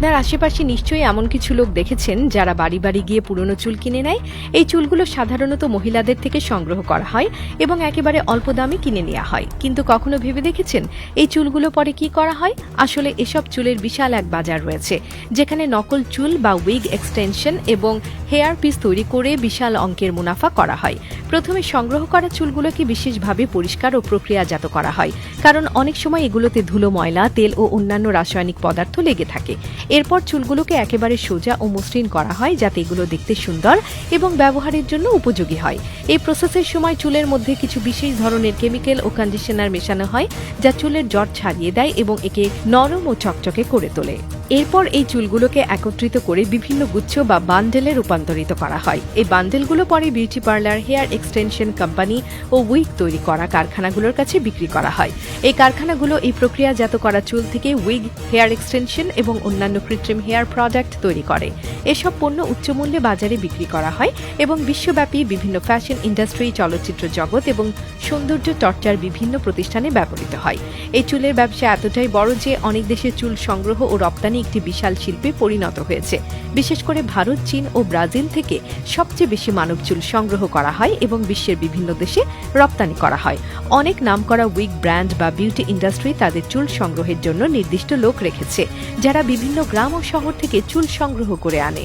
আপনার আশেপাশে নিশ্চয়ই এমন কিছু লোক দেখেছেন যারা বাড়ি বাড়ি গিয়ে পুরনো চুল কিনে নেয়। এই চুলগুলো সাধারণত মহিলাদের থেকে সংগ্রহ করা হয় এবং একেবারে অল্প দামে কিনে নেওয়া হয়। কিন্তু কখনো ভেবে দেখেছেন এই চুলগুলো পরে কি করা হয়? আসলে এসব চুলের বিশাল এক বাজার রয়েছে, যেখানে নকল চুল বা উইগ এক্সটেনশন এবং হেয়ার পিস তৈরি করে বিশাল অঙ্কের মুনাফা করা হয়। প্রথমে সংগ্রহ করা চুলগুলোকে বিশেষভাবে পরিষ্কার ও প্রক্রিয়াজাত করা হয়, কারণ অনেক সময় এগুলোতে ধুলো, ময়লা, তেল ও অন্যান্য রাসায়নিক পদার্থ লেগে থাকে। এরপর চুলগুলোকে একেবারে সোজা ও মসৃণ করা হয়, যাতে এগুলো দেখতে সুন্দর এবং ব্যবহারের জন্য উপযোগী হয়। এই প্রসেসের সময় চুলের মধ্যে কিছু বিশেষ ধরনের কেমিক্যাল ও কন্ডিশনার মেশানো হয়, যা চুলের জট ছাড়িয়ে দেয় এবং একে নরম ও চকচকে করে তোলে। এরপর এই চুলগুলোকে একত্রিত করে বিভিন্ন গুচ্ছ বা বান্ডেলে রূপান্তরিত করা হয়। এই বান্ডেলগুলো পরে beauty parlour, hair extension company ও উইগ তৈরি করা কারখানাগুলোর কাছে বিক্রি করা হয়। এই কারখানাগুলো এই প্রক্রিয়াজাত করা চুল থেকে উইগ, হেয়ার এক্সটেনশন এবং অন্যান্য কৃত্রিম হেয়ার প্রোডাক্ট তৈরি করে। এসব পণ্য উচ্চমূল্যে বাজারে বিক্রি করা হয় এবং বিশ্বব্যাপী বিভিন্ন ফ্যাশন ইন্ডাস্ট্রি, চলচ্চিত্র জগৎ এবং সৌন্দর্য চর্চার বিভিন্ন প্রতিষ্ঠানে ব্যবহৃত হয়। এই চুলের ব্যবসা এতটাই বড় যে অনেক দেশে চুল সংগ্রহ ও রপ্তানি একটি বিশাল শিল্পে পরিণত হয়েছে। বিশেষ করে ভারত, চীন ও ব্রাজিল থেকে সবচেয়ে বেশি মানব চুল সংগ্রহ করা হয় এবং বিশ্বের বিভিন্ন দেশে রপ্তানি করা হয়। অনেক নামকরা উইগ ব্র্যান্ড বা বিউটি ইন্ডাস্ট্রি তাদের চুল সংগ্রহের জন্য নির্দিষ্ট লোক রেখেছে, যারা বিভিন্ন গ্রাম ও শহর থেকে চুল সংগ্রহ করে আনে।